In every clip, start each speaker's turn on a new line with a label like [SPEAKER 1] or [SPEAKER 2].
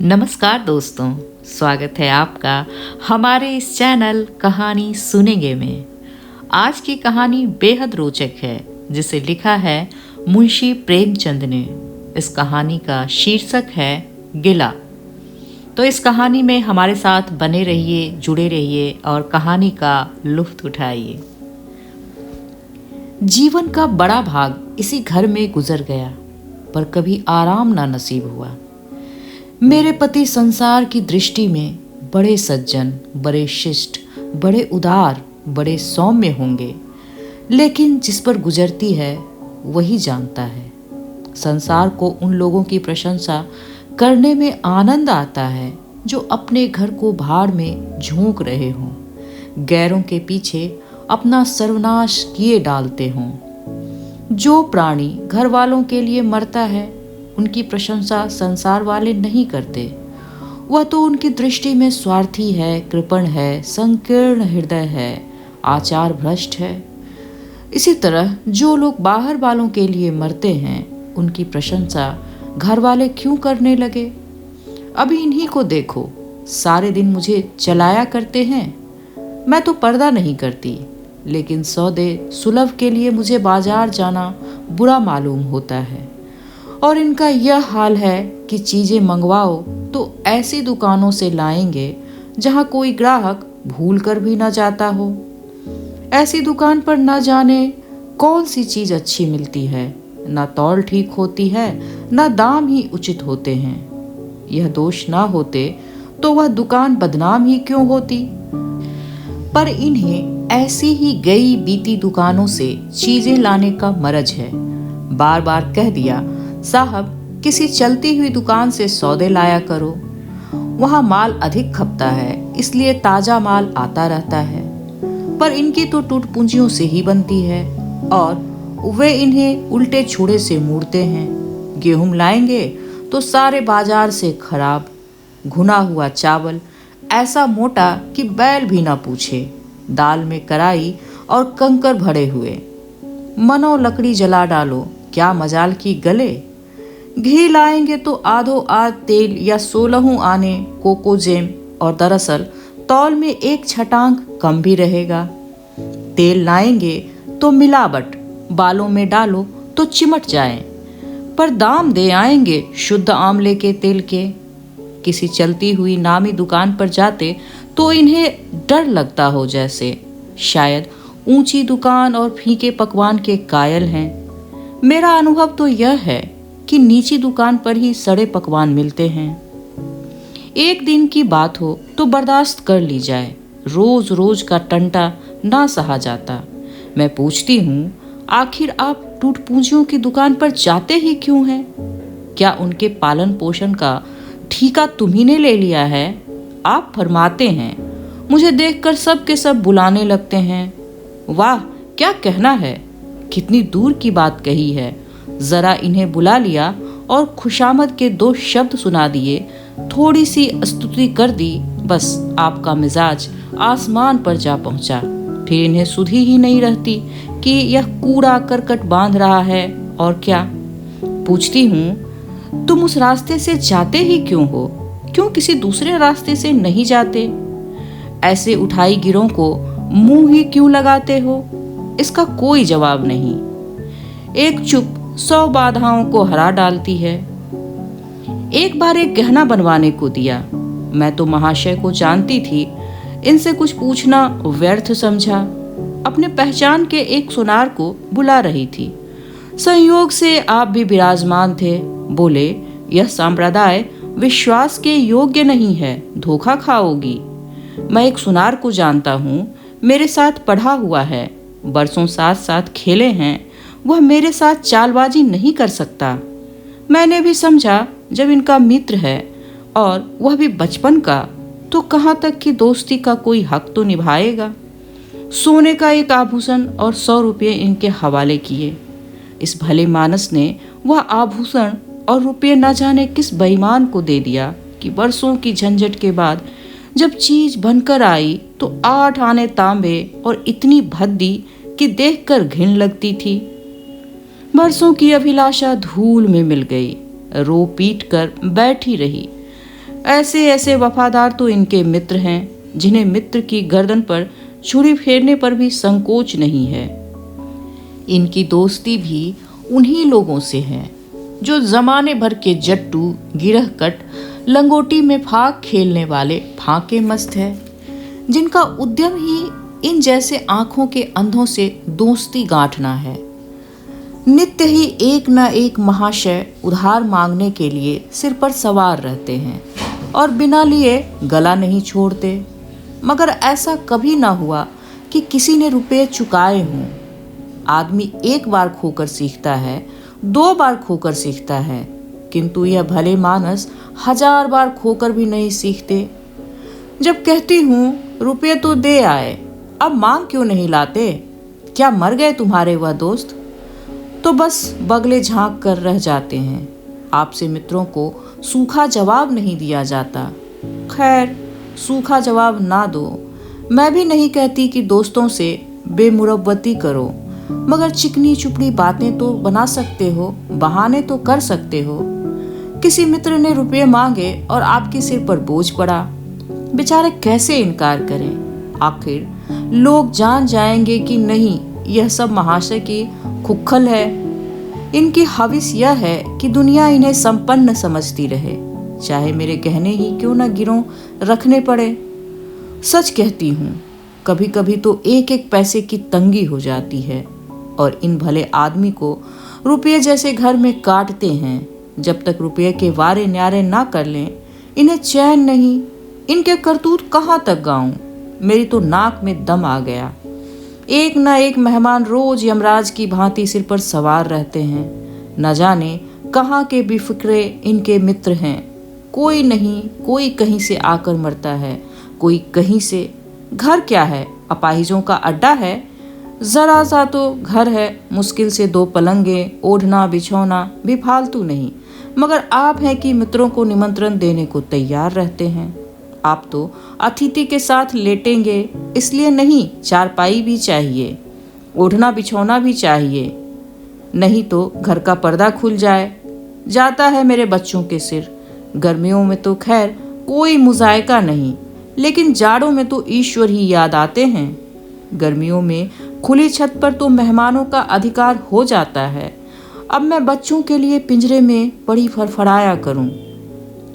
[SPEAKER 1] नमस्कार दोस्तों, स्वागत है आपका हमारे इस चैनल कहानी सुनेंगे में। आज की कहानी बेहद रोचक है, जिसे लिखा है मुंशी प्रेमचंद ने। इस कहानी का शीर्षक है गिला। तो इस कहानी में हमारे साथ बने रहिए, जुड़े रहिए और कहानी का लुत्फ उठाइए। जीवन का बड़ा भाग इसी घर में गुजर गया, पर कभी आराम ना नसीब हुआ। मेरे पति संसार की दृष्टि में बड़े सज्जन, बड़े शिष्ट, बड़े उदार, बड़े सौम्य होंगे, लेकिन जिस पर गुजरती है वही जानता है। संसार को उन लोगों की प्रशंसा करने में आनंद आता है जो अपने घर को भाड़ में झोंक रहे हों, गैरों के पीछे अपना सर्वनाश किए डालते हों। जो प्राणी घर वालों के लिए मरता है, उनकी प्रशंसा संसार वाले नहीं करते। वह तो उनकी दृष्टि में स्वार्थी है, कृपण है, संकीर्ण हृदय है, आचार भ्रष्ट है। इसी तरह जो लोग बाहर वालों के लिए मरते हैं, उनकी प्रशंसा घर वाले क्यों करने लगे? अभी इन्हीं को देखो, सारे दिन मुझे चलाया करते हैं। मैं तो पर्दा नहीं करती, लेकिन सौदे सुलभ के लिए मुझे बाजार जाना बुरा मालूम होता है। और इनका यह हाल है कि चीज़ें मंगवाओ तो ऐसी दुकानों से लाएंगे जहां कोई ग्राहक भूल कर भी न जाता हो। ऐसी दुकान पर न जाने कौन सी चीज़ अच्छी मिलती है, न तौल ठीक होती है, न दाम ही उचित होते हैं। यह दोष ना होते तो वह दुकान बदनाम ही क्यों होती? पर इन्हें ऐसी ही गई बीती दुकानों से चीज़ें लाने का मरज है। बार बार कह दिया, साहब किसी चलती हुई दुकान से सौदे लाया करो, वहाँ माल अधिक खपता है, इसलिए ताज़ा माल आता रहता है। पर इनकी तो टूट पूंजियों से ही बनती है और वे इन्हें उल्टे छुड़े से मूड़ते हैं। गेहूं लाएंगे तो सारे बाजार से खराब, घुना हुआ चावल ऐसा मोटा कि बैल भी ना पूछे, दाल में कराई और कंकर भरे हुए। मनो लकड़ी जला डालो, क्या मजाल की गले। घी लाएंगे तो आधो आध तेल या 16 आने कोकोजेम, और दरअसल तौल में एक छटांग कम भी रहेगा। तेल लाएंगे तो मिलावट, बालों में डालो तो चिमट जाए, पर दाम दे आएंगे शुद्ध आंवले के तेल के। किसी चलती हुई नामी दुकान पर जाते तो इन्हें डर लगता हो, जैसे शायद ऊंची दुकान और फीके पकवान के कायल हैं। मेरा अनुभव तो यह है कि नीची दुकान पर ही सड़े पकवान मिलते हैं। एक दिन की बात हो तो बर्दाश्त कर ली जाए, रोज रोज का टंटा ना सहा जाता। मैं पूछती हूँ, आखिर आप टूट पूंजियों की दुकान पर जाते ही क्यों हैं? क्या उनके पालन पोषण का ठेका तुम्ही ने ले लिया है? आप फरमाते हैं। मुझे देखकर सब के सब बुलाने लगते हैं। वाह, क्या कहना है, कितनी दूर की बात कही है। जरा इन्हें बुला लिया और खुशामद के 2 शब्द सुना दिए, थोड़ी सी स्तुति कर दी, बस आपका मिजाज आसमान पर जा पहुंचा। फिर इन्हें सुधी ही नहीं रहती कि यह कूड़ा करकट बांध रहा है और क्या। पूछती हूँ, तुम उस रास्ते से जाते ही क्यों हो? क्यों किसी दूसरे रास्ते से नहीं जाते? ऐसे उठाई गिरों को मुंह ही क्यों लगाते हो? इसका कोई जवाब नहीं। एक चुप 100 बाधाओं को हरा डालती है। एक बार एक गहना बनवाने को दिया। मैं तो महाशय को जानती थी, इनसे कुछ पूछना व्यर्थ समझा। अपने पहचान के एक सुनार को बुला रही थी। संयोग से आप भी विराजमान थे। बोले, यह संप्रदाय विश्वास के योग्य नहीं है, धोखा खाओगी। मैं एक सुनार को जानता हूँ, मेरे साथ पढ़ा हुआ है, बरसों साथ साथ खेले हैं, वह मेरे साथ चालबाजी नहीं कर सकता। मैंने भी समझा, जब इनका मित्र है और वह भी बचपन का, तो कहाँ तक कि दोस्ती का कोई हक तो निभाएगा। सोने का एक आभूषण और 100 रुपये इनके हवाले किए। इस भले मानस ने वह आभूषण और रुपये न जाने किस बेईमान को दे दिया कि बरसों की झंझट के बाद जब चीज बनकर आई तो 8 आने तांबे और इतनी भद्दी कि देखकर घिन लगती थी। बरसों की अभिलाषा धूल में मिल गई, रो पीट कर बैठी रही। ऐसे ऐसे वफादार तो इनके मित्र हैं जिन्हें मित्र की गर्दन पर छुरी फेरने पर भी संकोच नहीं है। इनकी दोस्ती भी उन्हीं लोगों से है जो जमाने भर के जट्टू, गिरहकट, लंगोटी में फाक खेलने वाले फाके मस्त है, जिनका उद्यम ही इन जैसे आंखों के अंधों से दोस्ती गांठना है। नित्य ही एक न एक महाशय उधार मांगने के लिए सिर पर सवार रहते हैं और बिना लिए गला नहीं छोड़ते, मगर ऐसा कभी ना हुआ कि किसी ने रुपए चुकाए हों। आदमी एक बार खोकर सीखता है, 2 बार खोकर सीखता है, किंतु यह भले मानस 1000 बार खोकर भी नहीं सीखते। जब कहती हूँ रुपये तो दे आए, अब मांग क्यों नहीं लाते, क्या मर गए तुम्हारे वह दोस्त, तो बस बगले झांक कर रह जाते हैं। आपसे मित्रों को सूखा जवाब नहीं दिया जाता। खैर, सूखा जवाब ना दो। मैं भी नहीं कहती कि दोस्तों से बेमुरव्वती करो, मगर चिकनी चुपड़ी बातें तो बना सकते हो, बहाने तो कर सकते हो। किसी मित्र ने रुपये मांगे और आपके सिर पर बोझ पड़ा, बेचारे कैसे इनकार करें। आखिर लोग जान जाएंगे कि नहीं, यह सब महाशय की खुखल है। इनकी हविस यह है कि दुनिया इन्हें संपन्न समझती रहे, चाहे मेरे गहने ही क्यों न गिरों रखने पड़े। सच कहती हूँ, कभी कभी तो एक एक पैसे की तंगी हो जाती है और इन भले आदमी को रुपये जैसे घर में काटते हैं। जब तक रुपये के वारे न्यारे ना कर लें, इन्हें चैन नहीं। इनके करतूत कहाँ तक गाऊं, मेरी तो नाक में दम आ गया। एक न एक मेहमान रोज यमराज की भांति सिर पर सवार रहते हैं। न जाने कहाँ के बेफिक्रे इनके मित्र हैं। कोई नहीं, कोई कहीं से आकर मरता है, कोई कहीं से। घर क्या है, अपाहिजों का अड्डा है? जरा सा तो घर है, मुश्किल से 2 पलंगे, ओढ़ना बिछौना भी फालतू नहीं। मगर आप हैं कि मित्रों को निमंत्रण देने को तैयार रहते हैं। आप तो अतिथि के साथ लेटेंगे, इसलिए नहीं, चारपाई भी चाहिए, ओढ़ना बिछौना भी चाहिए, नहीं तो घर का पर्दा खुल जाता है मेरे बच्चों के सिर। गर्मियों में तो खैर कोई मुजायका नहीं, लेकिन जाड़ों में तो ईश्वर ही याद आते हैं। गर्मियों में खुली छत पर तो मेहमानों का अधिकार हो जाता है। अब मैं बच्चों के लिए पिंजरे में बड़ी फड़फड़ाया करूं।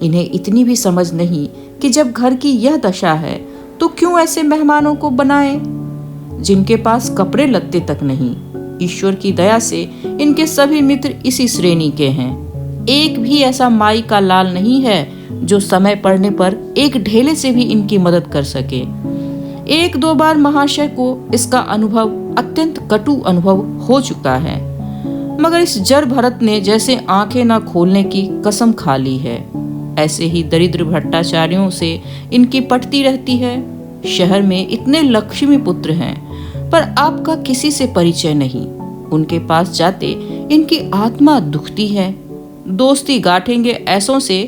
[SPEAKER 1] इन्हें इतनी भी समझ नहीं कि जब घर की यह दशा है तो क्यों ऐसे मेहमानों को बनाएं जिनके पास कपड़े लत्ते तक नहीं। ईश्वर की दया से इनके सभी मित्र इसी श्रेणी के हैं। एक भी ऐसा माई का लाल नहीं है जो समय पड़ने पर एक ढेले से भी इनकी मदद कर सके। 1-2 बार महाशय को इसका अनुभव, अत्यंत कटु अनुभव हो चुका है, मगर इस जड़ भरत ने जैसे आंखें ना खोलने की कसम खा ली है। ऐसे ही दरिद्र भट्टाचार्यों से इनकी पटती रहती है। शहर में इतने लक्ष्मी पुत्र हैं, पर आपका किसी से परिचय नहीं। उनके पास जाते इनकी आत्मा दुखती है। दोस्ती गांठेंगे ऐसों से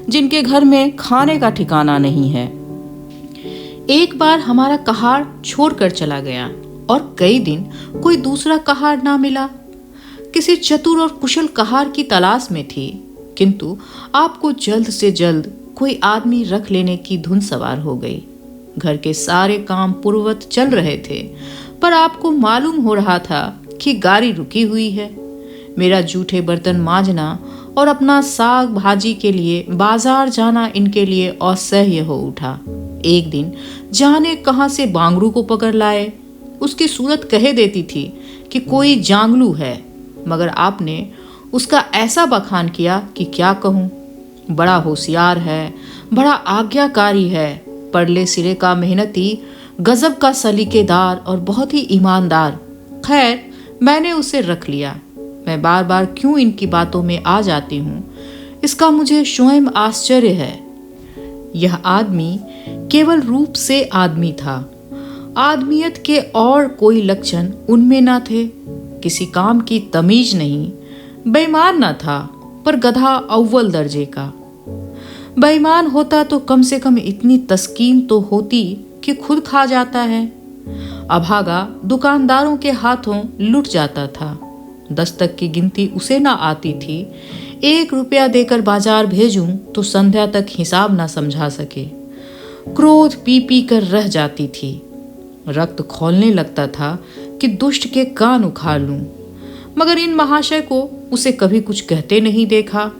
[SPEAKER 1] जिनके घर में खाने का ठिकाना नहीं है। एक बार हमारा कहार छोड़कर चला गया और कई दिन कोई दूसरा कहार ना मिला। किसी चतुर और कुशल कहार की तलाश में थी, किंतु आपको जल्द से जल्द कोई आदमी रख लेने की धुन सवार हो गई। घर के सारे काम पूर्ववत चल रहे थे, पर आपको मालूम हो रहा था कि गाड़ी रुकी हुई है। मेरा जूठे बर्तन मांजना और अपना साग भाजी के लिए बाजार जाना इनके लिए असह्य हो उठा। एक दिन जाने कहां से बांगड़ू को पकड़ लाए। उसकी सूरत कहे देती थी कि कोई जांगलू है, मगर आपने उसका ऐसा बखान किया कि क्या कहूँ। बड़ा होशियार है, बड़ा आज्ञाकारी है, परले सिरे का मेहनती, गजब का सलीकेदार और बहुत ही ईमानदार। खैर, मैंने उसे रख लिया। मैं बार बार क्यों इनकी बातों में आ जाती हूँ, इसका मुझे स्वयं आश्चर्य है। यह आदमी केवल रूप से आदमी था। आदमियत के और कोई लक्षण उनमें न थे। किसी काम की तमीज नहीं। बेईमान न था, पर गधा अव्वल दर्जे का। बेईमान होता तो कम से कम इतनी तस्कीन तो होती कि खुद खा जाता है। अभागा दुकानदारों के हाथों लुट जाता था। 10 तक की गिनती उसे ना आती थी। 1 रुपया देकर बाजार भेजूं तो संध्या तक हिसाब ना समझा सके। क्रोध पी पी कर रह जाती थी। रक्त खौलने लगता था कि दुष्ट के कान उखाड़ लूं, मगर इन महाशय को उसे कभी कुछ कहते नहीं देखा।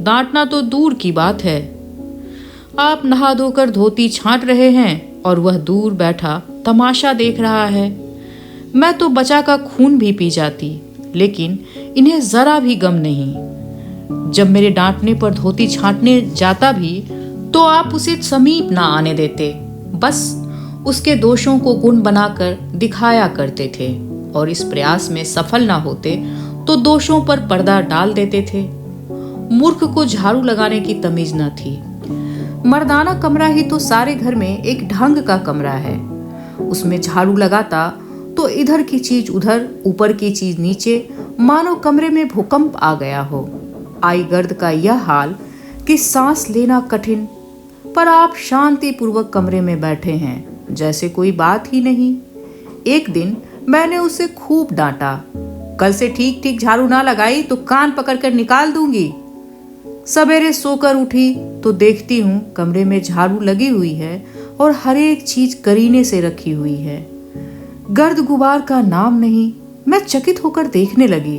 [SPEAKER 1] डांटना तो दूर की बात है। आप नहा धोकर धोती छांट रहे हैं और वह दूर बैठा तमाशा देख रहा है। मैं तो बचा का खून भी पी जाती, लेकिन इन्हें जरा भी गम नहीं। जब मेरे डांटने पर धोती छांटने जाता भी तो आप उसे समीप ना आने देते, बस उसके दोषों को गुण बनाकर दिखाया करते थे और इस प्रयास में सफल ना होते तो दोषों पर पर्दा डाल देते थे। मूर्ख को झाड़ू लगाने की तमीज न थी। मर्दाना कमरा ही तो सारे घर में एक ढंग का कमरा है। उसमें झाड़ू लगाता तो इधर की चीज उधर, ऊपर की चीज नीचे, मानो कमरे में भूकंप आ गया हो। आई गर्द का यह हाल कि सांस लेना कठिन, पर आप शांति पूर्वक कमरे में बैठे हैं जैसे कोई बात ही नहीं। एक दिन मैंने उसे खूब डांटा, कल से ठीक ठीक झाड़ू ना लगाई तो कान पकड़कर निकाल दूंगी। सवेरे सोकर उठी तो देखती हूँ कमरे में झाड़ू लगी हुई है और हर एक चीज करीने से रखी हुई है। गर्द गुबार का नाम नहीं। मैं चकित होकर देखने लगी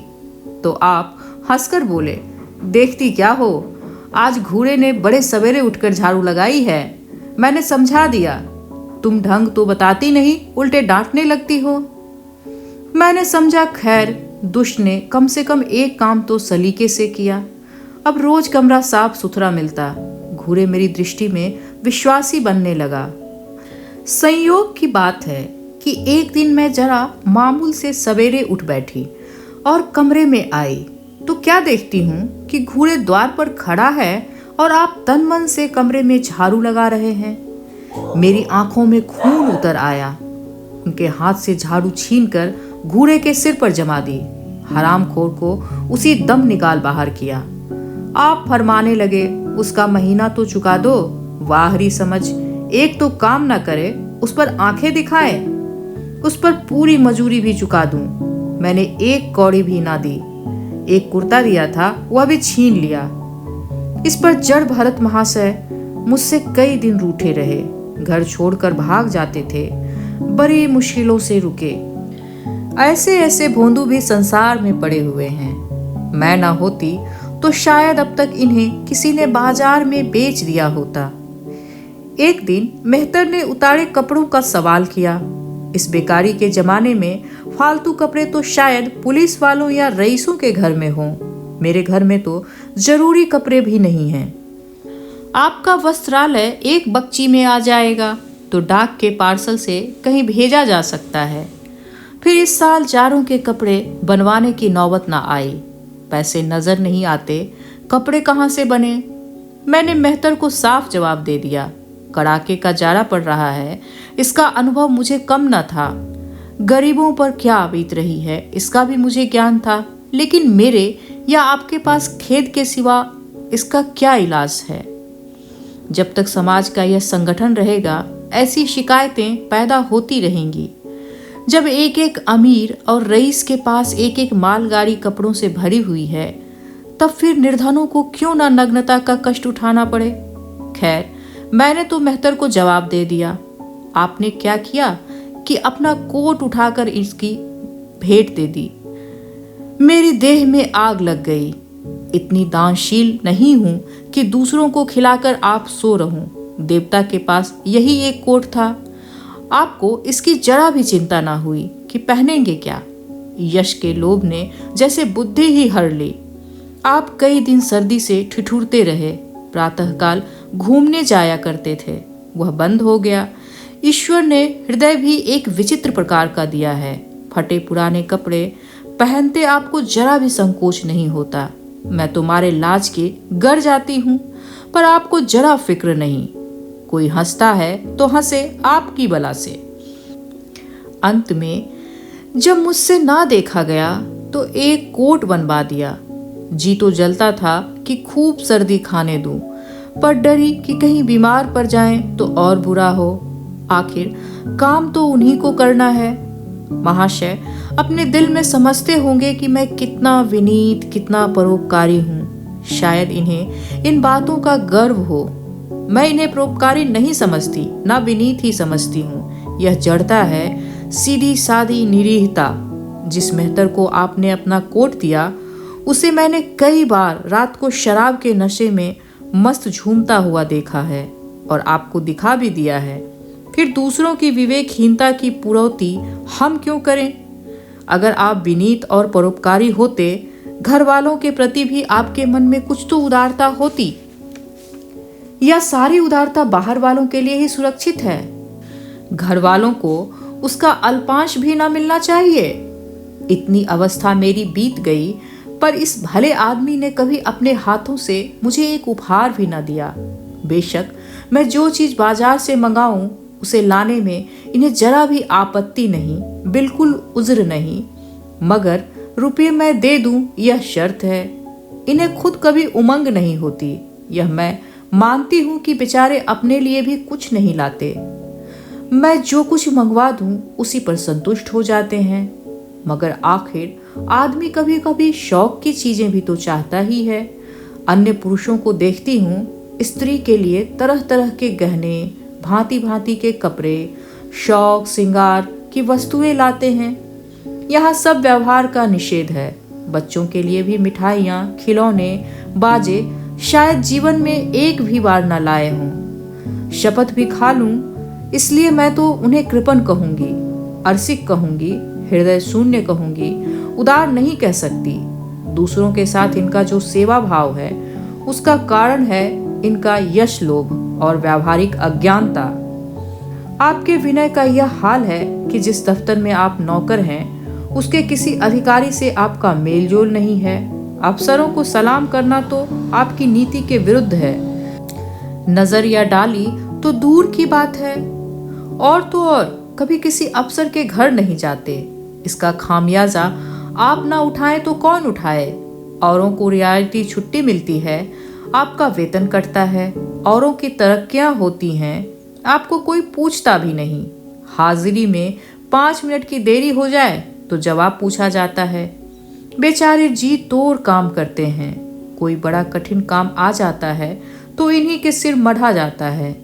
[SPEAKER 1] तो आप हंसकर बोले, देखती क्या हो, आज घूरे ने बड़े सवेरे उठकर झाड़ू लगाई है। मैंने समझा दिया, तुम ढंग तो बताती नहीं, उल्टे डांटने लगती हो। मैंने समझा खैर दुष्ट ने कम से कम एक काम तो सलीके से किया। अब रोज कमरा साफ सुथरा मिलता। घूरे मेरी दृष्टि में विश्वासी बनने लगा। संयोग की बात है कि एक दिन मैं जरा मामूल से सवेरे उठ बैठी और कमरे में आई तो क्या देखती हूँ कि घूरे द्वार पर खड़ा है और आप तन मन से कमरे में झाड़ू लगा रहे हैं। मेरी आंखों में खून उतर आया। उनके हाथ से झाड़ू छीनकर घूरे के सिर पर जमा दी। हरामखोर को उसी दम निकाल बाहर किया। आप फरमाने लगे, उसका महीना तो चुका दो। वाहरी समझ, एक तो काम ना करे, उस पर आंखें दिखाए, उस पर पूरी मजूरी भी चुका दूं। मैंने एक कौड़ी भी ना दी। एक कुर्ता दिया था, वह भी छीन लिया। इस पर जड़ भरत महाशय मुझसे कई दिन रूठे रहे। घर छोड़कर भाग जाते थे, बड़ी मुश्किलों से रुके। ऐसे ऐसे भोंदू भी संसार में पड़े हुए हैं। मैं ना होती तो शायद अब तक इन्हें किसी ने बाजार में बेच दिया होता। एक दिन मेहतर ने उतारे कपड़ों का सवाल किया। इस बेकारी के जमाने में फालतू कपड़े तो शायद पुलिस वालों या रईसों के घर में हों। मेरे घर में तो जरूरी कपड़े भी नहीं हैं। आपका वस्त्रालय एक बक्ची में आ जाएगा तो डाक के पार्सल से कहीं भेजा जा सकता है। फिर इस साल जाड़ों के कपड़े बनवाने की नौबत ना आई। पैसे नजर नहीं आते, कपड़े कहाँ से बने। मैंने मेहतर को साफ जवाब दे दिया, कड़ाके का जाड़ा पड़ रहा है, इसका अनुभव मुझे कम न था। गरीबों पर क्या बीत रही है इसका भी मुझे ज्ञान था, लेकिन मेरे या आपके पास खेद के सिवा इसका क्या इलाज है। जब तक समाज का यह संगठन रहेगा ऐसी शिकायतें पैदा होती रहेंगी। जब एक एक अमीर और रईस के पास एक एक मालगाड़ी कपड़ों से भरी हुई है, तब फिर निर्धनों को क्यों ना नग्नता का कष्ट उठाना पड़े। खैर, मैंने तो मेहतर को जवाब दे दिया। आपने क्या किया कि अपना कोट उठाकर इसकी भेंट दे दी। मेरी देह में आग लग गई। इतनी दानशील नहीं हूं कि दूसरों को खिलाकर आप सो रहूं। देवता के पास यही एक कोट था। आपको इसकी जरा भी चिंता ना हुई कि पहनेंगे क्या। यश के लोभ ने जैसे बुद्धि ही हर ली। आप कई दिन सर्दी से ठिठुरते रहे। प्रातःकाल घूमने जाया करते थे, वह बंद हो गया। ईश्वर ने हृदय भी एक विचित्र प्रकार का दिया है। फटे पुराने कपड़े पहनते आपको जरा भी संकोच नहीं होता। मैं तुम्हारे लाज के गर जाती हूँ, पर आपको जरा फिक्र नहीं। कोई हंसता है तो हंसे आपकी बला से। अंत में जब मुझसे ना देखा गया तो एक कोट बनवा दिया। जी तो जलता था कि खूब सर्दी खाने दूं, पर डरी कि कहीं बीमार पड़ जाएं तो और बुरा हो। आखिर काम तो उन्हीं को करना है। महाशय अपने दिल में समझते होंगे कि मैं कितना विनीत, कितना परोपकारी हूँ। शायद इन्हें इन बातों का गर्व हो। मैं इन्हें परोपकारी नहीं समझती, ना विनीत ही समझती हूँ। यह जड़ता है, सीधी सादी निरीहता। जिस मेहतर को आपने अपना कोट दिया, उसे मैंने कई बार रात को शराब के नशे में मस्त झूमता हुआ देखा है और आपको दिखा भी दिया है। फिर दूसरों की विवेकहीनता की पूर्ति हम क्यों करें? अगर आप विनीत और परोपकारी होते, घर वालों के प्रति भी आपके मन में कुछ तो उदारता होती, या सारी उदारता बाहर वालों के लिए ही सुरक्षित है? घर वालों को उसका अल्पांश भी ना मिलना चाहिए? इतनी अवस्था मेरी बीत गई, पर इस भले आदमी ने कभी अपने हाथों से मुझे एक उपहार भी ना दिया। बेशक मैं जो चीज बाजार से मंगाऊं उसे लाने में इन्हें जरा भी आपत्ति नहीं, बिल्कुल उज्र नहीं, मगर रुपये मैं दे दूं यह शर्त है। इन्हें खुद कभी उमंग नहीं होती। यह मैं मानती हूं कि बेचारे अपने लिए भी कुछ नहीं लाते। मैं जो कुछ मंगवा दूं उसी पर संतुष्ट हो जाते हैं, मगर आखिर आदमी कभी कभी शौक की चीजें भी तो चाहता ही है। अन्य पुरुषों को देखती हूँ, स्त्री के लिए तरह तरह के गहने, भांति भांति के कपड़े, शौक श्रृंगार की वस्तुएं लाते हैं। यहाँ सब व्यवहार का निषेध है। बच्चों के लिए भी मिठाइयाँ, खिलौने, बाजे शायद जीवन में एक भी बार न लाए हों। शपथ भी खा लूं, इसलिए मैं तो उन्हें कृपण कहूंगी, अरसिक कहूंगी, हृदय शून्य कहूंगी, उदार नहीं कह सकती। दूसरों के साथ इनका जो सेवा भाव है, उसका कारण है इनका यश लोभ और व्यावहारिक अज्ञानता। आपके विनय का यह हाल है कि जिस दफ्तर में आप नौकर हैं, उसके किसी अधिकारी से आपका मेलजोल नहीं है। अफसरों को सलाम करना तो आपकी नीति के विरुद्ध है। नजर या डाली तो दूर की बात है। और तो और कभी किसी अफसर के घर नहीं जाते। इसका खामियाजा आप ना उठाएं तो कौन उठाए? औरों को रियायती छुट्टी मिलती है, आपका वेतन कटता है, औरों की तरक्कियां होती हैं, आपको कोई पूछता भी नहीं। हाजिरी में 5 मिनट की देरी हो जाए तो जवाब पूछा जाता है। बेचारे जी तोड़ काम करते हैं। कोई बड़ा कठिन काम आ जाता है तो इन्हीं के सिर मढ़ा जाता है।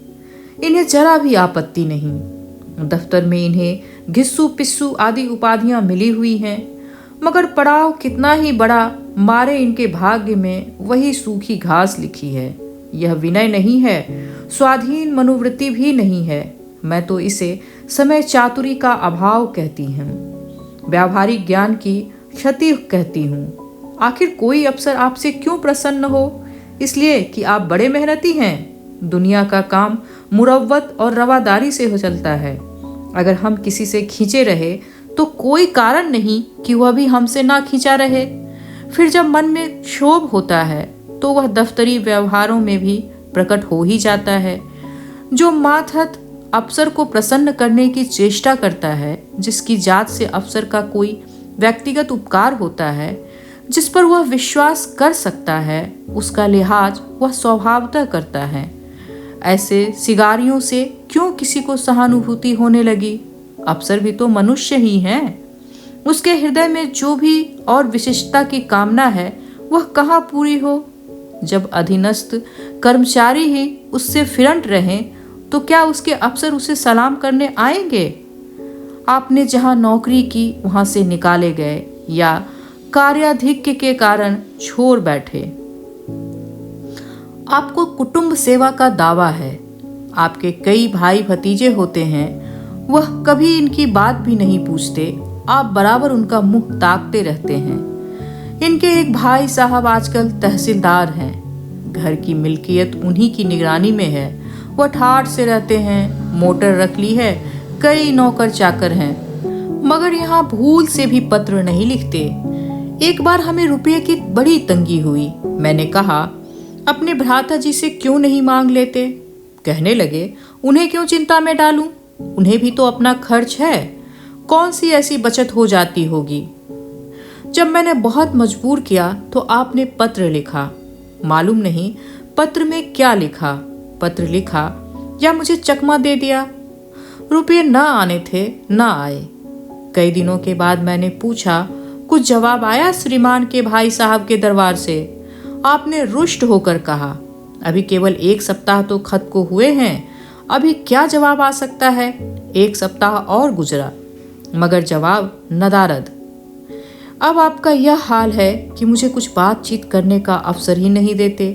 [SPEAKER 1] इन्हें जरा भी आपत्ति नहीं। दफ्तर में इन्हें घिस्सू पिस्सू आदि उपाधियां मिली हुई हैं, मगर पड़ाव कितना ही बड़ा, मारे इनके भाग्य में वही सूखी घास लिखी है। यह विनय नहीं है, स्वाधीन मनोवृत्ति भी नहीं है। मैं तो इसे समय चातुरी का अभाव कहती हूँ, व्यावहारिक ज्ञान की क्षति कहती हूँ। आखिर कोई अफसर आपसे क्यों प्रसन्न हो? इसलिए कि आप बड़े मेहनती हैं। दुनिया का काम मुरव्वत और रवादारी से हो चलता है। अगर हम किसी से खींचे रहे तो कोई कारण नहीं कि वह भी हमसे ना खींचा रहे। फिर जब मन में क्षोभ होता है तो वह दफ्तरी व्यवहारों में भी प्रकट हो ही जाता है। जो मातहत अफसर को प्रसन्न करने की चेष्टा करता है, जिसकी जात से अफसर का कोई व्यक्तिगत उपकार होता है, जिस पर वह विश्वास कर सकता है, उसका लिहाज वह स्वभावतः करता है। ऐसे सिगारियों से क्यों किसी को सहानुभूति होने लगी? अफसर भी तो मनुष्य ही हैं। उसके हृदय में जो भी और विशिष्टता की कामना है, वह कहाँ पूरी हो? जब अधीनस्थ कर्मचारी ही उससे फिरंट रहें, तो क्या उसके अफसर उसे सलाम करने आएंगे? आपने जहाँ नौकरी की वहाँ से निकाले गए या कार्याधिक्य के कारण छोड़ बैठे। आपको कुटुंब सेवा का दावा है। आपके कई भाई भतीजे होते हैं, वह कभी इनकी बात भी नहीं पूछते। आप बराबर उनका मुंह ताकते रहते हैं। इनके एक भाई साहब आजकल तहसीलदार हैं। घर की मिल्कियत उन्हीं की निगरानी में है। वह ठाठ से रहते हैं, मोटर रख ली है, कई नौकर चाकर हैं, मगर यहाँ भूल से भी पत्र नहीं लिखते। एक बार हमें रुपये की बड़ी तंगी हुई। मैंने कहा, अपने भ्राता जी से क्यों नहीं मांग लेते? कहने लगे, उन्हें क्यों चिंता में डालूं? उन्हें भी तो अपना खर्च है। कौन सी ऐसी बचत हो जाती होगी? जब मैंने बहुत मजबूर किया तो आपने पत्र लिखा। मालूम नहीं पत्र में क्या लिखा। पत्र लिखा या मुझे चकमा दे दिया। रुपये न आने थे, न आए। कई दिनों के बाद मैंने पूछा, कुछ जवाब आया श्रीमान के भाई साहब के दरबार से? आपने रुष्ट होकर कहा, अभी केवल 1 सप्ताह तो खत को हुए हैं, अभी क्या जवाब आ सकता है। 1 सप्ताह और गुजरा, मगर जवाब नदारद। अब आपका यह हाल है कि मुझे कुछ बातचीत करने का अवसर ही नहीं देते।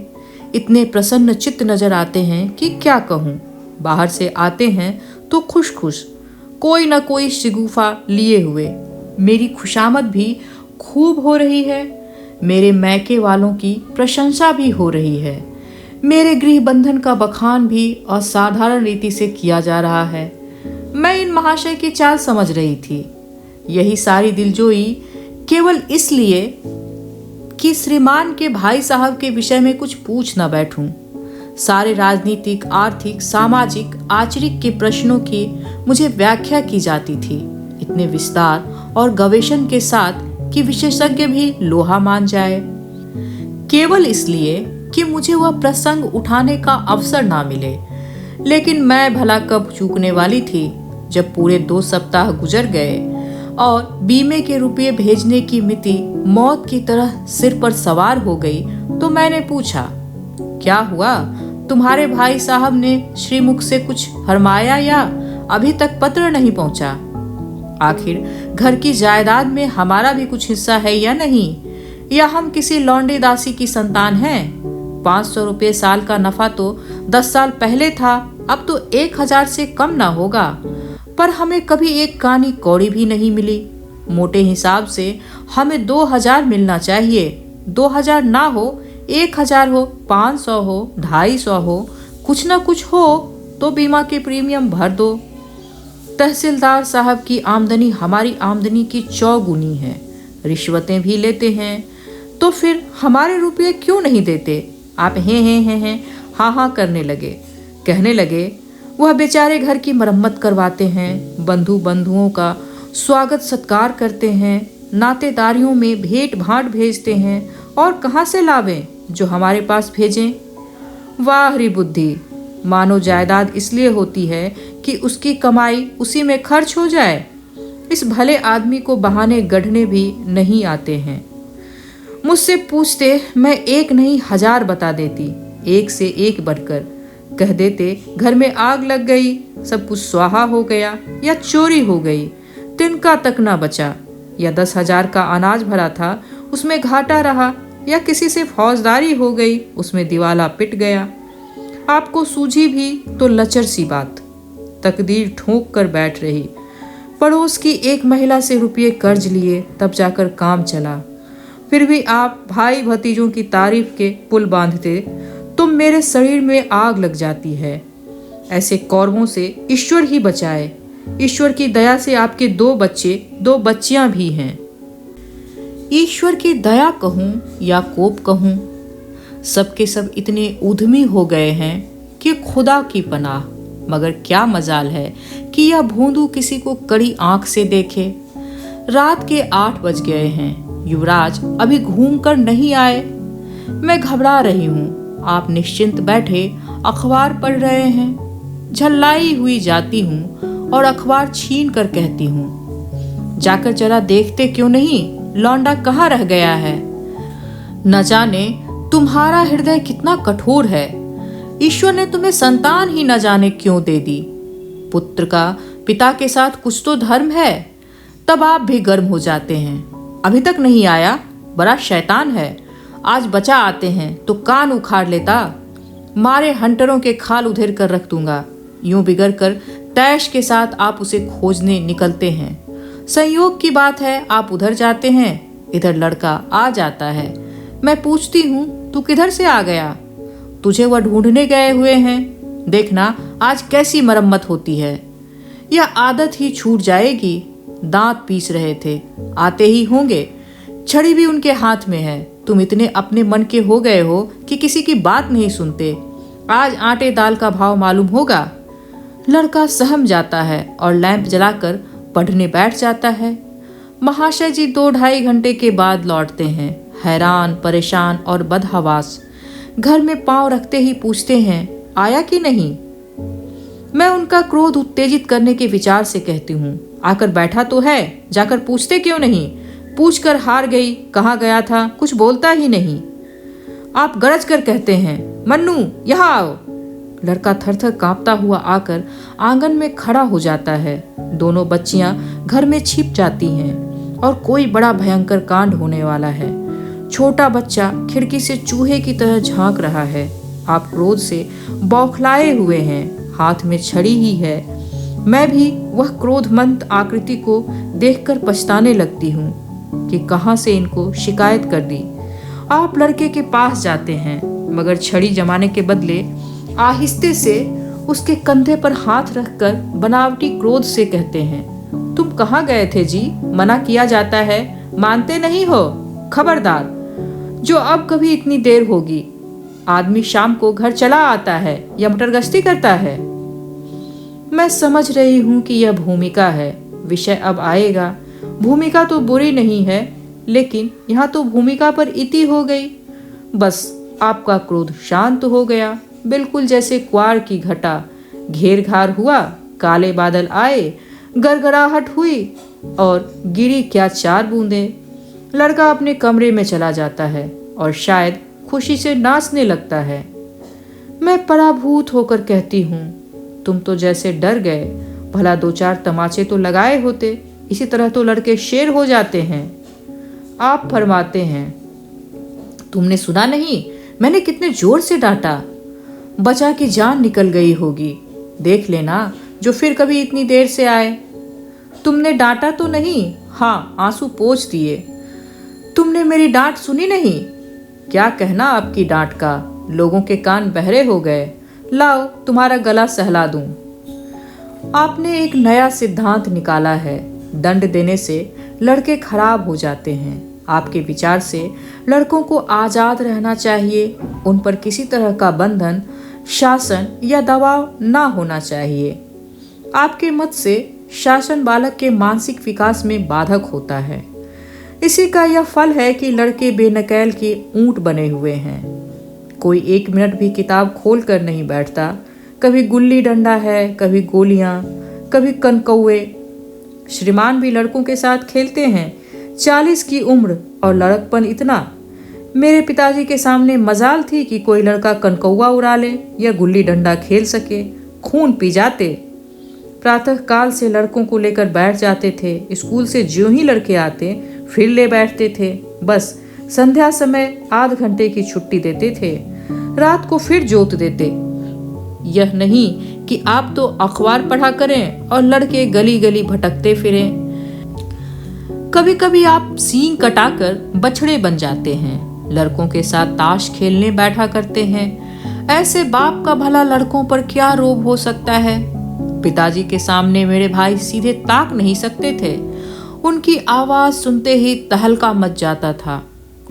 [SPEAKER 1] इतने प्रसन्न चित्त नजर आते हैं कि क्या कहूँ। बाहर से आते हैं तो खुश खुश, कोई न कोई शिगुफा लिए हुए। मेरी खुशामद भी खूब हो रही है, मेरे मैके वालों की प्रशंसा भी हो रही है, मेरे गृह बंधन का बखान भी असाधारण रीति से किया जा रहा है। मैं इन महाशय की चाल समझ रही थी। यही सारी दिलजोई केवल इसलिए कि श्रीमान के भाई साहब के विषय में कुछ पूछ न बैठूं। सारे राजनीतिक, आर्थिक, सामाजिक, आचरिक के प्रश्नों की मुझे व्याख्या की जाती थी, इतने विस्तार और गवेषण के साथ कि विशेषज्ञ भी लोहा मान जाए। केवल इसलिए कि मुझे वह प्रसंग उठाने का अवसर ना मिले। लेकिन मैं भला कब चूकने वाली थी। जब पूरे 2 सप्ताह गुजर गए और बीमे के रुपये भेजने की मिति मौत की तरह सिर पर सवार हो गई, तो मैंने पूछा, क्या हुआ? तुम्हारे भाई साहब ने श्रीमुख से कुछ फरमाया या अभी तक पत्र नहीं पहुंचा? आखिर घर की जायदाद में हमारा भी कुछ हिस्सा है या नहीं, या हम किसी लौंडे दासी की संतान हैं? 500 रुपये साल का नफा तो 10 साल पहले था, अब तो 1000 से कम ना होगा। पर हमें कभी एक कानी कौड़ी भी नहीं मिली। मोटे हिसाब से हमें 2000 मिलना चाहिए। 2000 ना हो, 1000 हो, 500 हो, 250 हो, कुछ ना कुछ हो तो बीमा के प्रीमियम भर दो। तहसीलदार साहब की आमदनी हमारी आमदनी की 4 गुनी है। रिश्वतें भी लेते हैं, तो फिर हमारे रुपये क्यों नहीं देते? आप हैं हाँ करने लगे। कहने लगे, वह बेचारे घर की मरम्मत करवाते हैं, बंधुओं का स्वागत सत्कार करते हैं, नातेदारियों में भेंट भाट भेजते हैं, और कहाँ से लावें जो हमारे पास भेजें। वाह री बुद्धि! मानो जायदाद इसलिए होती है कि उसकी कमाई उसी में खर्च हो जाए। इस भले आदमी को बहाने गढ़ने भी नहीं आते हैं। मुझसे पूछते मैं 1 नहीं 1000 बता देती, 1 से 1 बढ़कर। कह देते घर में आग लग गई, सब कुछ स्वाहा हो गया, या चोरी हो गई, तिनका तक ना बचा, या 10,000 का अनाज भरा था उसमें घाटा रहा, या किसी से फौजदारी हो गई, उसमें दिवाला पिट गया। आपको सूझी भी तो लचर सी बात। तकदीर ठोक कर बैठ रही। पड़ोस की एक महिला से रुपये कर्ज लिए, तब जाकर काम चला। फिर भी आप भाई भतीजों की तारीफ के पुल बांधते तो मेरे शरीर में आग लग जाती है। ऐसे कौरवों से ईश्वर ही बचाए। ईश्वर की दया से आपके 2 बच्चे 2 बच्चियां भी हैं। ईश्वर की दया कहूँ या कोप कहूँ, सबके सब इतने उद्यमी हो गए हैं कि खुदा की पनाह। मगर क्या मजाल है कि यह भोंदू किसी को कड़ी आंख से देखे। रात के 8 बज गए हैं, युवराज अभी घूम कर नहीं आए। मैं घबरा रही हूँ। आप निश्चिंत बैठे अखबार पढ़ रहे हैं। झल्लाई हुई जाती हूँ और अखबार छीन कर कहती हूँ, जाकर जरा देखते क्यों नहीं, लौंडा कहाँ रह गया है। न जाने तुम्हारा हृदय कितना कठोर है। ईश्वर ने तुम्हें संतान ही न जाने क्यों दे दी। पुत्र का पिता के साथ कुछ तो धर्म है। तब आप भी गर्म हो जाते हैं। अभी तक नहीं आया, बड़ा शैतान है। आज बचा आते हैं तो कान उखाड़ लेता। मारे हंटरों के खाल उधेर कर रख दूंगा। यूं बिगड़ कर तैश के साथ आप उसे खोजने निकलते हैं। संयोग की बात है, आप उधर जाते हैं, इधर लड़का आ जाता है। मैं पूछती हूँ, तू किधर से आ गया? तुझे वह ढूंढने गए हुए हैं। देखना आज कैसी मरम्मत होती है। यह आदत ही छूट जाएगी। दांत पीस रहे थे, आते ही होंगे। छड़ी भी उनके हाथ में है। तुम इतने अपने मन के हो गए हो कि किसी की बात नहीं सुनते। आज आटे दाल का भाव मालूम होगा। लड़का सहम जाता है और लैंप जलाकर पढ़ने बैठ जाता है। महाशय जी 2-2.5 घंटे के बाद लौटते हैं, हैरान, परेशान और बदहवास। घर में पांव रखते ही पूछते हैं, आया कि नहीं? मैं उनका क्रोध उत्तेजित करने के विचार से कहती हूँ, आकर बैठा तो है, जाकर पूछते क्यों नहीं? पूछकर हार गई, कहाँ गया था, कुछ बोलता ही नहीं। आप गरज कर कहते हैं, मन्नू यहाँ आओ। लड़का थर-थर कांपता हुआ आकर आंगन में खड़ा हो जाता है। दोनों बच्चियां घर में छिप जाती हैं और कोई बड़ा भयंकर कांड होने वाला है। छोटा बच्चा खिड़की से चूहे की तरह झांक रहा है। आप क्रोध से बौखलाए हुए हैं, हाथ में छड़ी ही है। मैं भी वह क्रोधमंत आकृति को देखकर पछताने लगती हूँ कि कहाँ से इनको शिकायत कर दी। आप लड़के के पास जाते हैं, मगर छड़ी जमाने के बदले आहिस्ते से उसके कंधे पर हाथ रखकर बनावटी क्रोध से कहते हैं, तुम कहाँ गए थे जी? मना किया जाता है, मानते नहीं हो। खबरदार, जो अब कभी इतनी देर होगी। आदमी शाम को घर चला आता है या मटरगश्ती करता है। मैं समझ रही हूँ कि यह भूमिका है, विषय अब आएगा। भूमिका तो बुरी नहीं है, लेकिन यहाँ तो भूमिका पर इति हो गई। बस आपका क्रोध शांत हो गया, बिल्कुल जैसे क्वार की घटा। घेर घार हुआ, काले बादल आए, गड़गड़ाहट हुई और गिरी क्या 4 बूंदें। लड़का अपने कमरे में चला जाता है और शायद खुशी से नाचने लगता है। मैं पराभूत होकर कहती हूँ, तुम तो जैसे डर गए, भला 2-4 तमाचे तो लगाए होते, इसी तरह तो लड़के शेर हो जाते हैं। आप फरमाते हैं, तुमने सुना नहीं मैंने कितने जोर से डांटा? बचा की जान निकल गई होगी। देख लेना जो फिर कभी इतनी देर से आए। तुमने डांटा तो नहीं? हाँ, आंसू पोंछ दिए। तुमने मेरी डांट सुनी नहीं? क्या कहना आपकी डांट का, लोगों के कान बहरे हो गए। लाओ तुम्हारा गला सहला दूं। आपने एक नया सिद्धांत निकाला है, दंड देने से लड़के खराब हो जाते हैं। आपके विचार से लड़कों को आज़ाद रहना चाहिए, उन पर किसी तरह का बंधन, शासन या दबाव ना होना चाहिए। आपके मत से शासन बालक के मानसिक विकास में बाधक होता है। इसी का यह फल है कि लड़के बेनकैल के ऊंट बने हुए हैं। कोई 1 मिनट भी किताब खोल कर नहीं बैठता। कभी गुल्ली डंडा है, कभी गोलियां, कभी कनकौए। श्रीमान भी लड़कों के साथ खेलते हैं। 40 की उम्र और लड़कपन इतना। मेरे पिताजी के सामने मजाल थी कि कोई लड़का कनकौआ उड़ा ले या गुल्ली डंडा खेल सके, खून पी जाते। प्रातः काल से लड़कों को लेकर बैठ जाते थे। स्कूल से ज्यों ही लड़के आते फिर ले बैठते थे। बस संध्या समय आध घंटे की छुट्टी देते थे, रात को फिर जोत देते। यह नहीं कि आप तो अखबार पढ़ा करें और लड़के गली गली भटकते फिरें। कभी कभी आप सींग कटाकर बछड़े बन जाते हैं, लड़कों के साथ ताश खेलने बैठा करते हैं। ऐसे बाप का भला लड़कों पर क्या रोब हो सकता है? पिताजी के सामने मेरे भाई सीधे ताक नहीं सकते थे। उनकी आवाज सुनते ही तहलका मच जाता था।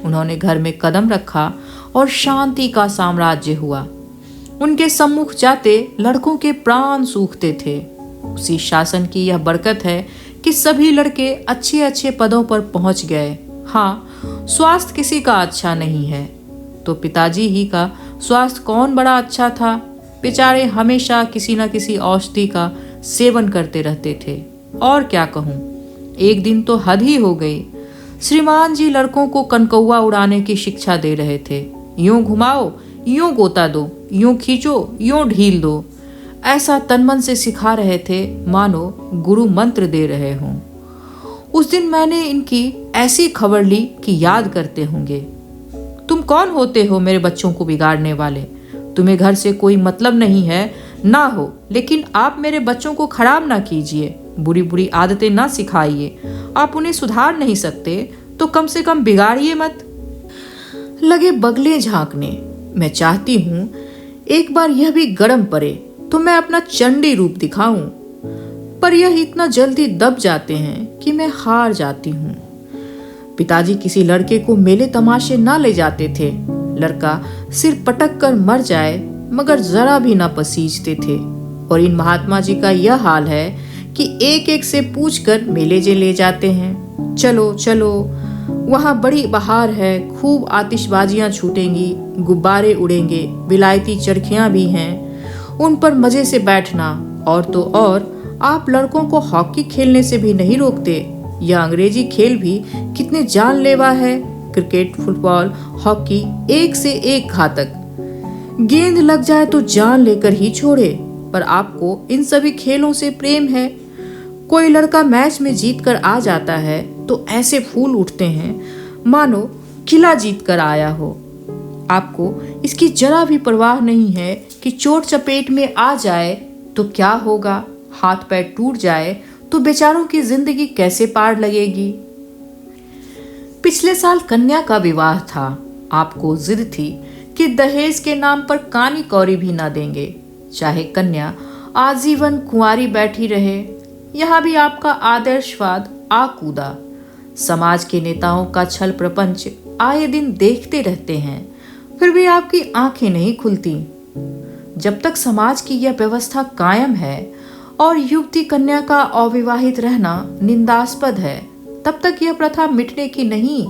[SPEAKER 1] उन्होंने घर में कदम रखा और शांति का साम्राज्य हुआ। उनके सम्मुख जाते लड़कों के प्राण सूखते थे। उसी शासन की यह बरकत है कि सभी लड़के अच्छे अच्छे पदों पर पहुंच गए। हाँ, स्वास्थ्य किसी का अच्छा नहीं है, तो पिताजी ही का स्वास्थ्य कौन बड़ा अच्छा था। बेचारे हमेशा किसी न किसी औषधि का सेवन करते रहते थे। और क्या कहूँ, एक दिन तो हद ही हो गई। श्रीमान जी लड़कों को कनकौआ उड़ाने की शिक्षा दे रहे थे। यूं घुमाओ, यूं गोता दो, यूं खींचो, यूं ढील दो। ऐसा तनमन से सिखा रहे थे मानो गुरु मंत्र दे रहे हों। उस दिन मैंने इनकी ऐसी खबर ली कि याद करते होंगे। तुम कौन होते हो मेरे बच्चों को बिगाड़ने वाले? तुम्हें घर से कोई मतलब नहीं है ना हो, लेकिन आप मेरे बच्चों को खराब ना कीजिए, बुरी बुरी आदतें ना सिखाइए। आप उन्हें सुधार नहीं सकते तो कम से कम बिगाड़िए मत। लगे बगले झांकने। मैं चाहती हूँ एक बार यह भी गरम पड़े तो मैं अपना चंडी रूप दिखाऊं, पर यह इतना जल्दी दब जाते हैं कि मैं हार जाती हूँ। पिताजी किसी लड़के को मेले तमाशे ना ले जाते थे। लड़का सिर पटक कर मर जाए मगर जरा भी ना पसीजते थे। और इन महात्मा जी का यह हाल है कि एक एक से पूछकर मेले जे ले जाते हैं। चलो चलो, वहाँ बड़ी बहार है, खूब आतिशबाजियाँ छूटेंगी, गुब्बारे उड़ेंगे, विलायती चरखियाँ भी हैं, उन पर मजे से बैठना। और तो और आप लड़कों को हॉकी खेलने से भी नहीं रोकते। यह अंग्रेजी खेल भी कितने जानलेवा है। क्रिकेट, फुटबॉल, हॉकी एक से एक घातक। गेंद लग जाए तो जान लेकर ही छोड़े। पर आपको इन सभी खेलों से प्रेम है। कोई लड़का मैच में जीत कर आ जाता है तो ऐसे फूल उठते हैं मानो किला जीत कर आया हो। आपको इसकी जरा भी परवाह नहीं है कि चोट चपेट में आ जाए तो क्या होगा, हाथ पैर टूट जाए तो बेचारों की जिंदगी कैसे पार लगेगी। पिछले साल कन्या का विवाह था। आपको जिद थी कि दहेज के नाम पर कानी कौड़ी भी ना देंगे, चाहे कन्या आजीवन कुंवारी बैठी रहे। यहाँ भी आपका आदर्शवाद आ कूदा। समाज के नेताओं का छल प्रपंच आए दिन देखते रहते हैं, फिर भी आपकी आंखें नहीं खुलती। जब तक समाज की यह व्यवस्था कायम है और युवती कन्या का अविवाहित रहना निंदास्पद है, तब तक यह प्रथा मिटने की नहीं।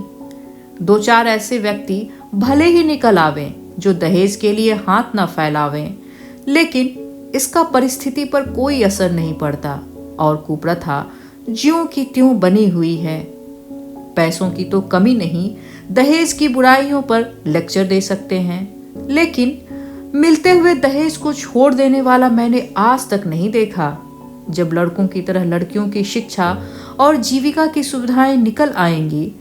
[SPEAKER 1] 2-4 ऐसे व्यक्ति भले ही निकल आवें जो दहेज के लिए हाथ न फैलावें, लेकिन इसका परिस्थिति पर कोई असर नहीं पड़ता और कुप्रथा ज्यों की त्यों बनी हुई है। पैसों की तो कमी नहीं, दहेज की बुराइयों पर लेक्चर दे सकते हैं, लेकिन मिलते हुए दहेज को छोड़ देने वाला मैंने आज तक नहीं देखा। जब लड़कों की तरह लड़कियों की शिक्षा और जीविका की सुविधाएं निकल आएंगी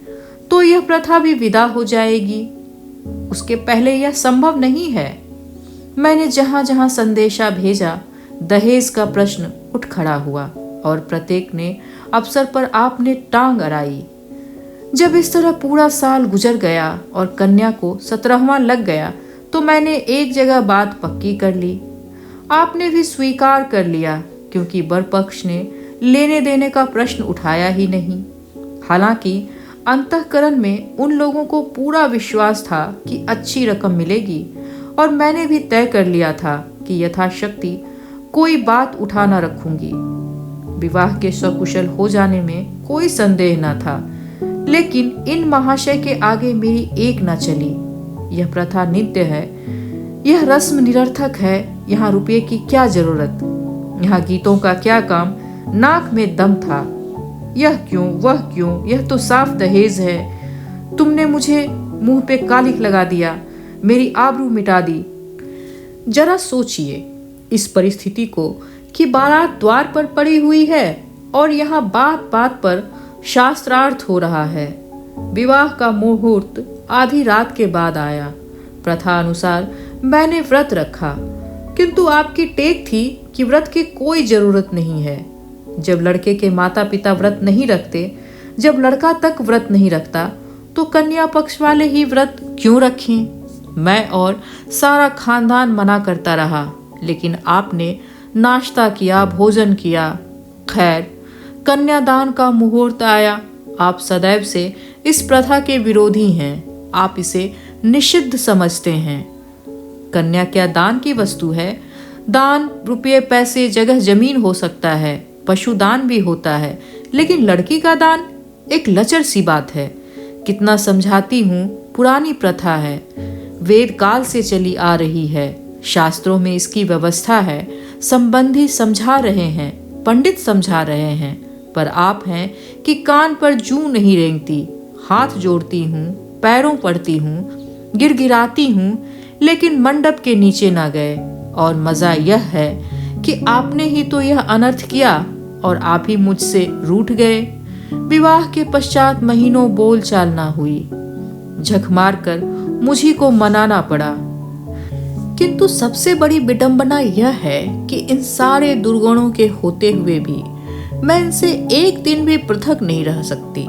[SPEAKER 1] तो यह प्रथा भी विदा हो जाएगी। उसके पहले यह संभव नहीं है। मैंने जहां जहां संदेशा भेजा, दहेज का प्रश्न उठ खड़ा हुआ और प्रत्येक ने अवसर पर आपने टांग अड़ाई। जब इस तरह पूरा साल गुजर गया और कन्या को 17वां लग गया तो मैंने एक जगह बात पक्की कर ली। आपने भी स्वीकार कर लिया, क्योंकि बर पक्ष ने लेने देने का प्रश्न उठाया ही नहीं। हालांकि अंतःकरण में उन लोगों को पूरा विश्वास था कि अच्छी रकम मिलेगी और मैंने भी तय कर लिया था कि यथाशक्ति कोई बात उठा न रखूंगी। विवाह के सकुशल हो जाने में कोई संदेह न था, लेकिन इन महाशय के आगे मेरी एक न चली। यह प्रथा नित्य है, यह रस्म निरर्थक है। यहाँ रुपये की क्या जरूरत, यहाँ गीतों का क्या काम, नाक में दम था। यह क्यों, वह क्यों, यह तो साफ दहेज है। तुमने मुझे मुंह पे कालिख लगा दिया, मेरी आबरू मिटा दी। जरा सोचिए इस परिस्थिति को कि बारात द्वार पर पड़ी हुई है और यहाँ बात बात पर शास्त्रार्थ हो रहा है। विवाह का मुहूर्त आधी रात के बाद आया। प्रथा अनुसार मैंने व्रत रखा, किंतु आपकी टेक थी कि व्रत की कोई जरूरत नहीं है। जब लड़के के माता पिता व्रत नहीं रखते, जब लड़का तक व्रत नहीं रखता, तो कन्या पक्ष वाले ही व्रत क्यों रखें। मैं और सारा खानदान मना करता रहा, लेकिन आपने नाश्ता किया, भोजन किया। खैर, कन्यादान का मुहूर्त आया। आप सदैव से इस प्रथा के विरोधी हैं। आप इसे निषिद्ध समझते हैं। कन्या क्या दान की वस्तु है? दान रुपये पैसे जगह जमीन हो सकता है, पशुदान भी होता है, लेकिन लड़की का दान एक लचर सी बात है। कितना समझाती हूँ, पुरानी प्रथा है, वेद काल से चली आ रही है। शास्त्रों में इसकी व्यवस्था है। संबंधी समझा रहे हैं, पंडित समझा रहे हैं, पर आप हैं कि कान पर जूं नहीं रेंगती। हाथ जोड़ती हूँ, पैरों पड़ती हूँ, गिड़गिड़ाती हूँ, लेकिन मंडप के नीचे ना गए। और मजा यह है कि आपने ही तो यह अनर्थ किया और आप ही मुझसे रूठ गए। विवाह के पश्चात महीनों बोलचाल ना हुई। झक मारकर मुझी को मनाना पड़ा। किंतु सबसे बड़ी विडंबना यह है कि इन सारे दुर्गुणों के होते हुए भी मैं इनसे एक दिन भी पृथक नहीं रह सकती,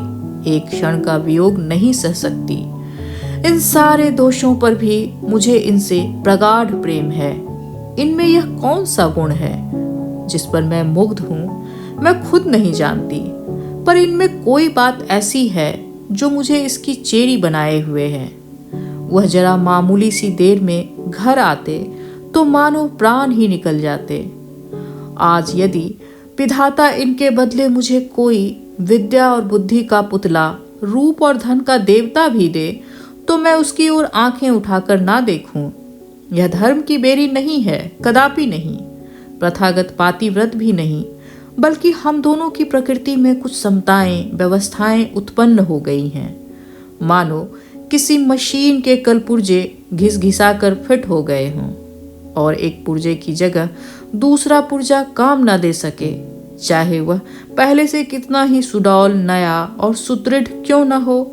[SPEAKER 1] एक क्षण का वियोग नहीं सह सकती। इन सारे दोषों पर भी मुझे इनसे प्रगाढ़ प्रेम है। इनमें यह कौन सा गुण है जिस पर मैं मुग्ध हूँ, मैं खुद नहीं जानती, पर इनमें कोई बात ऐसी है जो मुझे इसकी चेरी बनाए हुए है। वह जरा मामूली सी देर में घर आते तो मानो प्राण ही निकल जाते। आज यदि विधाता इनके बदले मुझे कोई विद्या और बुद्धि का पुतला, रूप और धन का देवता भी दे, तो मैं उसकी ओर आंखें उठाकर ना देखूं। यह धर्म की बेरी नहीं है, कदापि नहीं। प्रथागत पातिव्रत भी नहीं, बल्कि हम दोनों की प्रकृति में कुछ समताएं, व्यवस्थाएं उत्पन्न हो गई हैं। मानो किसी मशीन के कल पुर्जे घिसा कर फिट हो गए हों और एक पुर्जे की जगह दूसरा पुर्जा काम ना दे सके, चाहे वह पहले से कितना ही सुडौल, नया और सुदृढ़ क्यों न हो।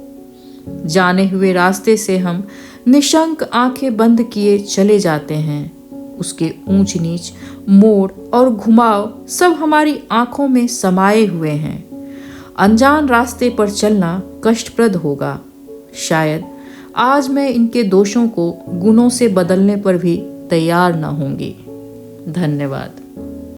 [SPEAKER 1] जाने हुए रास्ते से हम निशंक आंखें बंद किए चले जाते हैं। उसके ऊंच नीच, मोड़ और घुमाव सब हमारी आंखों में समाये हुए हैं। अनजान रास्ते पर चलना कष्टप्रद होगा। शायद आज मैं इनके दोषों को गुणों से बदलने पर भी तैयार न होंगी। धन्यवाद।